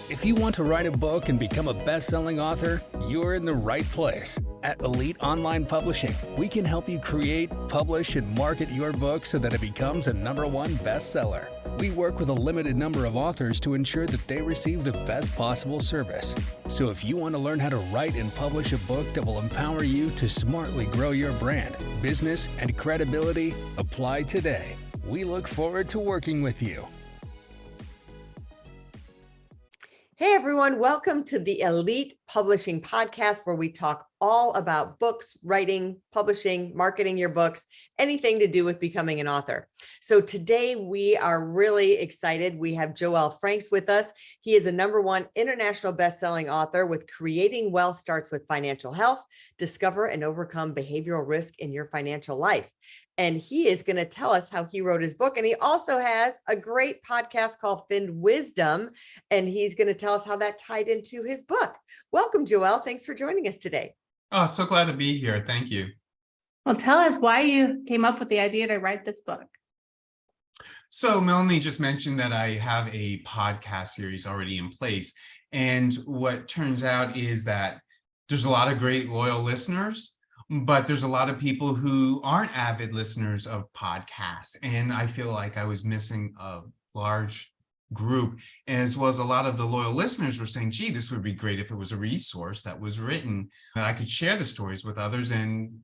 If you want to write a book and become a best-selling author, you're in the right place. At Elite Online Publishing, we can help you create, publish, and market your book so that it becomes a #1 bestseller. We work with a limited number of authors to ensure that they receive the best possible service. So if you want to learn how to write and publish a book that will empower you to smartly grow your brand, business, and credibility, apply today. We look forward to working with you. Hey everyone, welcome to the Elite Publishing Podcast, where we talk all about books, writing, publishing, marketing your books, anything to do with becoming an author. So today we are really excited. We have Joel Franks with us. He is a #1 international best-selling author with Creating Wealth Starts with Financial Health, Discover and Overcome Behavioral Risk in Your Financial Life. And he is going to tell us how he wrote his book. And he also has a great podcast called Fin Wisdom. And he's going to tell us how that tied into his book. Welcome, Joel. Thanks for joining us today. Oh, so glad to be here. Thank you. Well, tell us why you came up with the idea to write this book. So Melanie just mentioned that I have a podcast series already in place. And what turns out is that there's a lot of great loyal listeners, but there's a lot of people who aren't avid listeners of podcasts. And I feel like I was missing a large group, as well as a lot of the loyal listeners were saying, gee, this would be great if it was a resource that was written that I could share the stories with others and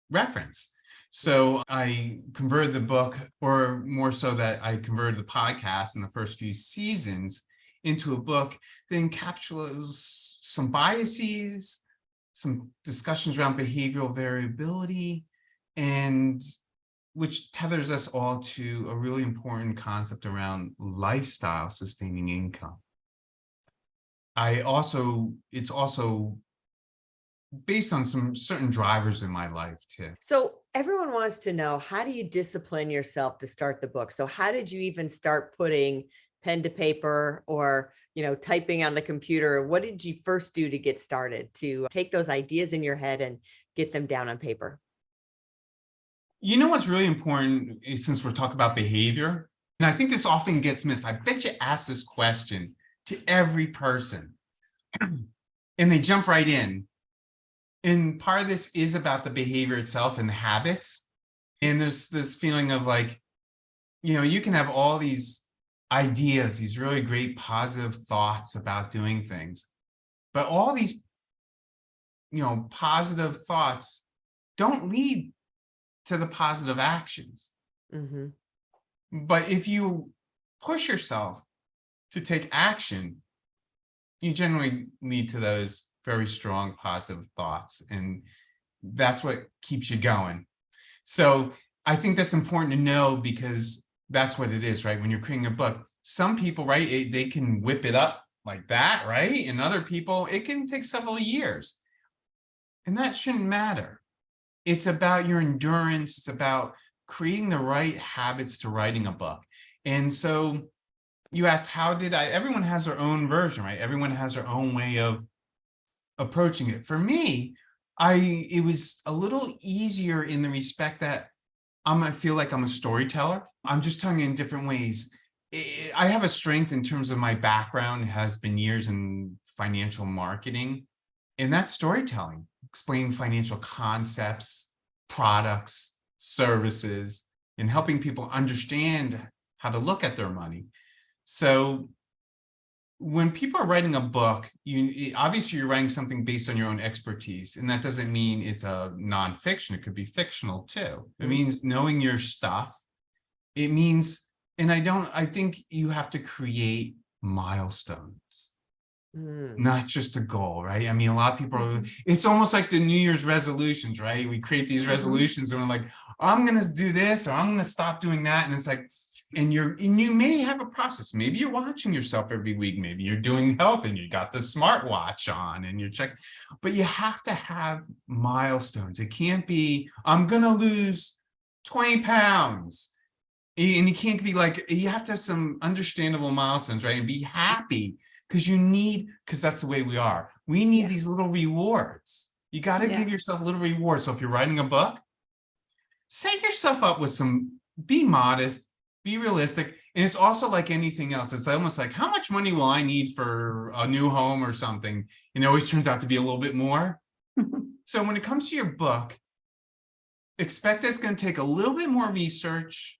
reference. So I converted the book, or more so that I converted the podcast in the first few seasons into a book that encapsulates some biases, some discussions around behavioral variability, and which tethers us all to a really important concept around lifestyle sustaining income. It's also based on some certain drivers in my life too. So everyone wants to know, how do you discipline yourself to start the book? So how did you even start putting pen to paper or, typing on the computer? What did you first do to get started, to take those ideas in your head and get them down on paper? You know what's really important, since we're talking about behavior, and I think this often gets missed. I bet you ask this question to every person and they jump right in. And part of this is about the behavior itself and the habits. And there's this feeling of like, you can have all these ideas, these really great positive thoughts about doing things, but all these, positive thoughts don't lead to the positive actions. Mm-hmm. But if you push yourself to take action, you generally lead to those very strong positive thoughts. And that's what keeps you going. So I think that's important to know, because that's what it is, right? When you're creating a book, some people, right, they can whip it up like that, right? And other people, it can take several years. And that shouldn't matter. It's about your endurance. It's about creating the right habits to writing a book. And so you asked, everyone has their own version, right? Everyone has their own way of approaching it. For me, it was a little easier in the respect that I feel like I'm a storyteller. I'm just telling you in different ways. I have a strength in terms of my background, has been years in financial marketing, and that's storytelling, explaining financial concepts, products, services, and helping people understand how to look at their money. So when people are writing a book, obviously you're writing something based on your own expertise, and that doesn't mean it's a nonfiction. It could be fictional too. It means knowing your stuff. It means, and I think you have to create milestones, not just a goal, right? I mean, a lot of people it's almost like the New Year's resolutions, right? We create these resolutions and we're like, I'm going to do this, or I'm going to stop doing that. And it's like, and you may have a process. Maybe you're watching yourself every week. Maybe you're doing health and you got the smartwatch on and you're checking, but you have to have milestones. It can't be, I'm going to lose 20 pounds. And you can't be like, you have to have some understandable milestones, right? And be happy, because that's the way we are. We need these little rewards. You got to give yourself a little reward. So if you're writing a book, set yourself up with be modest, be realistic. And it's also like anything else. It's almost like, how much money will I need for a new home or something? And it always turns out to be a little bit more. So when it comes to your book, expect it's going to take a little bit more research.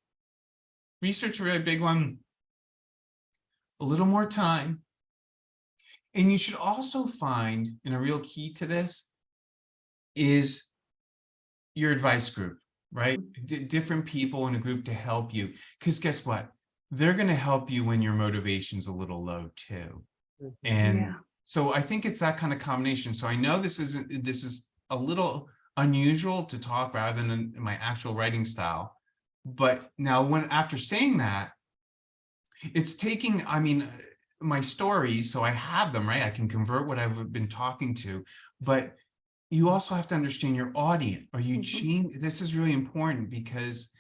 Research, a really big one. A little more time. And you should also find, and a real key to this is your advice group, right? Different people in a group to help you. Because guess what? They're going to help you when your motivation's a little low too. And so I think it's that kind of combination. So I know this is a little unusual to talk rather than in my actual writing style. But now after saying that, it's taking, I mean, my stories, so I have them, right? I can convert what I've been talking to, but you also have to understand your audience. Are you change? This is really important because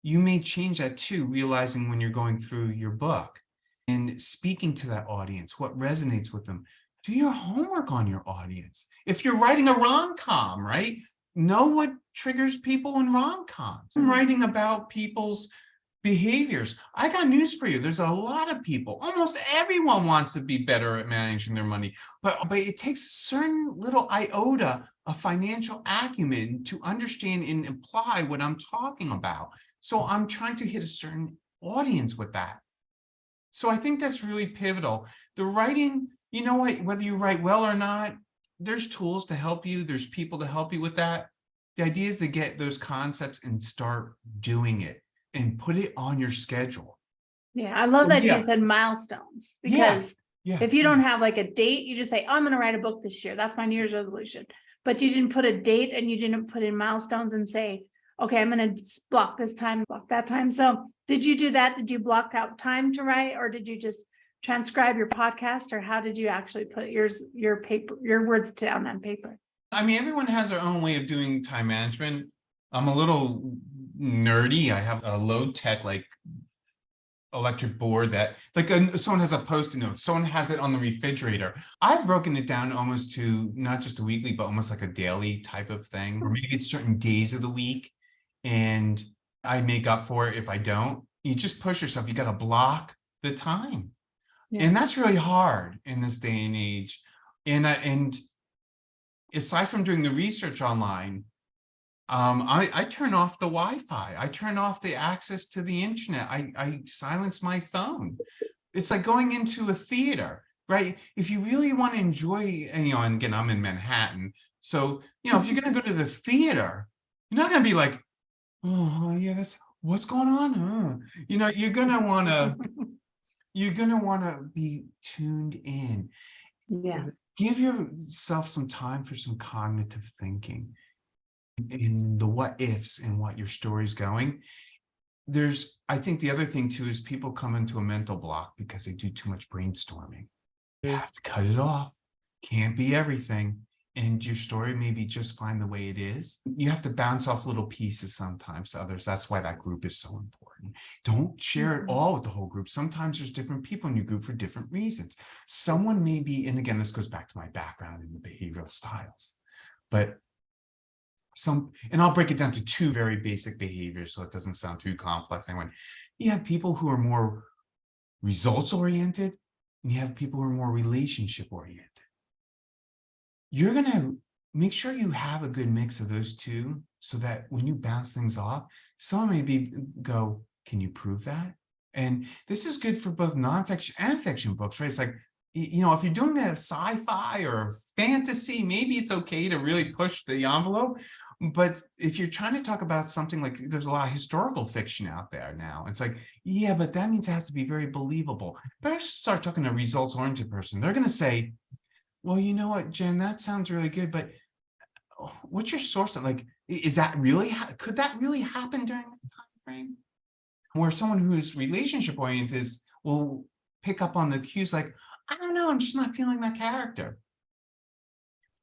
you may change that too, realizing when you're going through your book and speaking to that audience, what resonates with them. Do your homework on your audience. If you're writing a rom-com, right? Know what triggers people in rom-coms. I'm writing about people's behaviors. I got news for you. There's a lot of people, almost everyone wants to be better at managing their money, but it takes a certain little iota of financial acumen to understand and apply what I'm talking about. So I'm trying to hit a certain audience with that. So I think that's really pivotal. The writing, you know what, whether you write well or not, there's tools to help you. There's people to help you with that. The idea is to get those concepts and start doing it and put it on your schedule. Yeah, I love that you said milestones, because if you don't have like a date, you just say, oh, I'm going to write a book this year. That's my New Year's resolution. But you didn't put a date and you didn't put in milestones and say, okay, I'm going to block this time, block that time. So did you do that? Did you block out time to write, or did you just transcribe your podcast, or how did you actually put your words down on paper? I mean, everyone has their own way of doing time management. I'm a little nerdy. I have a low tech, like electric board that like someone has a post-it note, someone has it on the refrigerator. I've broken it down almost to not just a weekly, but almost like a daily type of thing, or maybe it's certain days of the week and I make up for it if I don't. You just push yourself. You got to block the time. And that's really hard in this day and age. And aside from doing the research online, I turn off the Wi-Fi. I turn off the access to the internet. I silence my phone. It's like going into a theater, right? If you really want to enjoy, and again, I'm in Manhattan. So, if you're going to go to the theater, you're not going to be like, oh, yeah, that's what's going on. You're going to want to be tuned in. Yeah. Give yourself some time for some cognitive thinking in the what ifs and what your story's going. I think the other thing too is people come into a mental block because they do too much brainstorming. You have to cut it off. Can't be everything. And your story maybe just fine the way it is. You have to bounce off little pieces sometimes to others. That's why that group is so important. Don't share it all with the whole group. Sometimes there's different people in your group for different reasons. Someone may be, and again, this goes back to my background in the behavioral styles, but and I'll break it down to two very basic behaviors so it doesn't sound too complex. You have people who are more results oriented, and you have people who are more relationship oriented. You're going to make sure you have a good mix of those two so that when you bounce things off, someone maybe go, can you prove that? And this is good for both nonfiction and fiction books, right? It's like, if you're doing a sci-fi or fantasy, maybe it's okay to really push the envelope. But if you're trying to talk about something like, there's a lot of historical fiction out there now. It's like, yeah, but that means it has to be very believable. Better start talking to a results-oriented person. They're going to say, well, you know what, Jen, that sounds really good, but what's your source? Like, is that really, could that really happen during that time frame? Where someone who's relationship oriented will pick up on the cues like, I don't know, I'm just not feeling that character.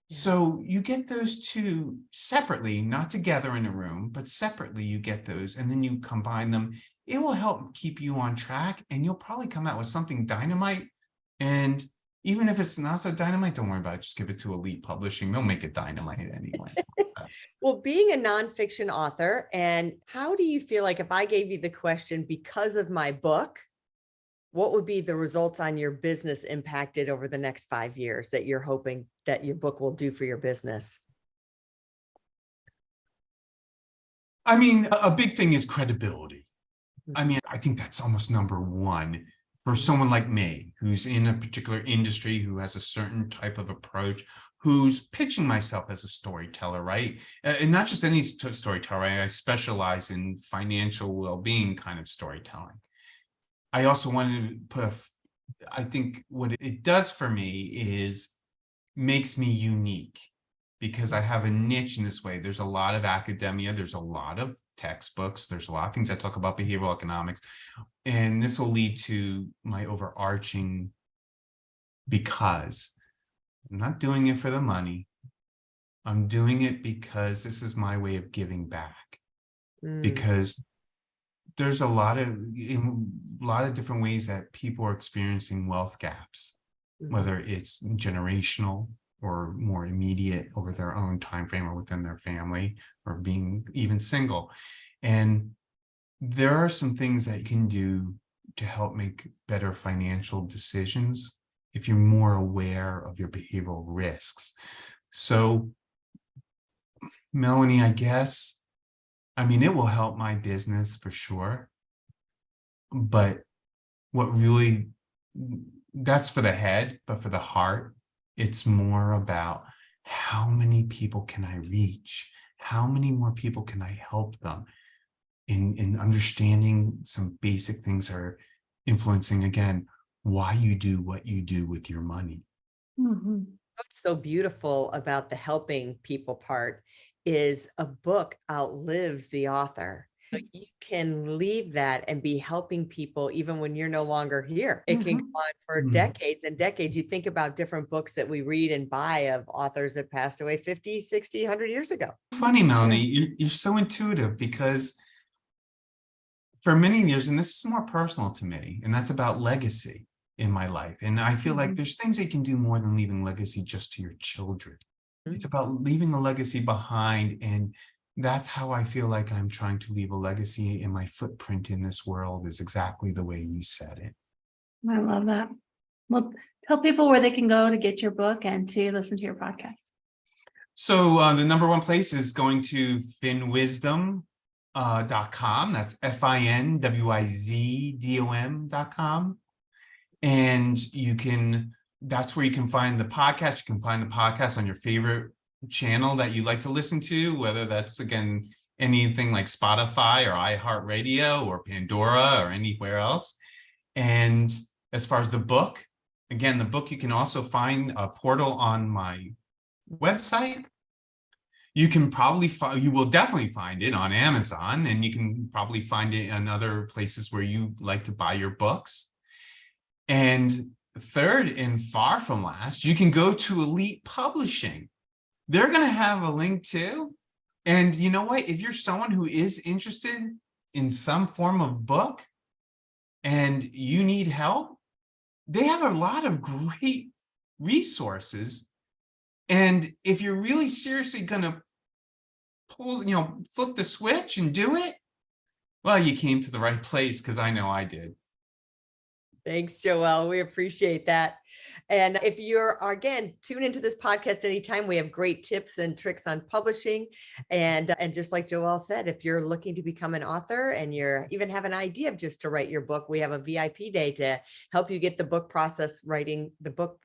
So you get those two separately, not together in a room, but separately you get those, and then you combine them. It will help keep you on track, and you'll probably come out with something dynamite. And even if it's not so dynamite, don't worry about it. Just give it to Elite Publishing. They'll make it dynamite anyway. Well, being a nonfiction author, and how do you feel like if I gave you the question, because of my book, what would be the results on your business impacted over the next 5 years that you're hoping that your book will do for your business? I mean, a big thing is credibility. I mean, I think that's almost number one for someone like me, who's in a particular industry, who has a certain type of approach, who's pitching myself as a storyteller, right? And not just any storyteller, right? I specialize in financial well-being kind of storytelling. I also wanted to I think what it does for me is makes me unique, because I have a niche in this way. There's a lot of academia, there's a lot of textbooks, there's a lot of things that talk about behavioral economics, and this will lead to my overarching, because I'm not doing it for the money. I'm doing it because this is my way of giving back. Because there's a lot of different ways that people are experiencing wealth gaps, whether it's generational or more immediate over their own time frame or within their family, or being even single. And there are some things that you can do to help make better financial decisions if you're more aware of your behavioral risks. So, Melanie, I guess, I mean, it will help my business for sure. But what really, that's for the head, but for the heart, it's more about how many people can I reach? How many more people can I help them in understanding some basic things are influencing, again, why you do what you do with your money. What's so beautiful about the helping people part is a book outlives the author. You can leave that and be helping people even when you're no longer here. It can go on for decades and decades. You think about different books that we read and buy of authors that passed away 50, 60, 100 years ago. Funny, Melanie, you're so intuitive, because for many years, and this is more personal to me, and that's about legacy in my life. And I feel like there's things that you can do more than leaving legacy just to your children. It's about leaving a legacy behind, and that's how I feel like I'm trying to leave a legacy, and my footprint in this world is exactly the way you said it. I love that. Well, tell people where they can go to get your book and to listen to your podcast. So the number one place is going to finwizdom.com. That's FINWIZDOM.com. And that's where you can find the podcast. You can find the podcast on your favorite channel that you like to listen to, whether that's, again, anything like Spotify or iHeartRadio or Pandora or anywhere else. And as far as the book, again, the book, you can also find a portal on my website. You can probably you will definitely find it on Amazon, and you can probably find it in other places where you like to buy your books. And third, and far from last, you can go to Elite Publishing. They're going to have a link too. And you know what? If you're someone who is interested in some form of book and you need help, they have a lot of great resources. And if you're really seriously going to flip the switch and do it, well, you came to the right place, because I know I did. Thanks, Joelle. We appreciate that. And if you're, again, tune into this podcast anytime. We have great tips and tricks on publishing. And just like Joelle said, if you're looking to become an author and you're even have an idea of just to write your book, we have a VIP day to help you get the book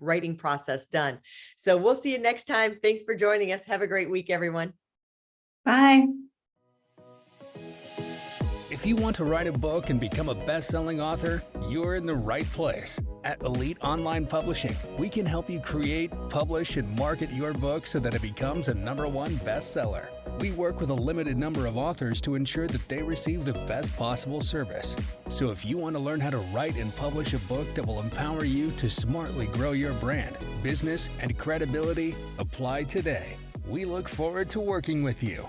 writing process done. So we'll see you next time. Thanks for joining us. Have a great week, everyone. Bye. If you want to write a book and become a best-selling author, you're in the right place. At Elite Online Publishing, we can help you create, publish, and market your book so that it becomes a #1 bestseller. We work with a limited number of authors to ensure that they receive the best possible service. So if you want to learn how to write and publish a book that will empower you to smartly grow your brand, business, and credibility, apply today. We look forward to working with you.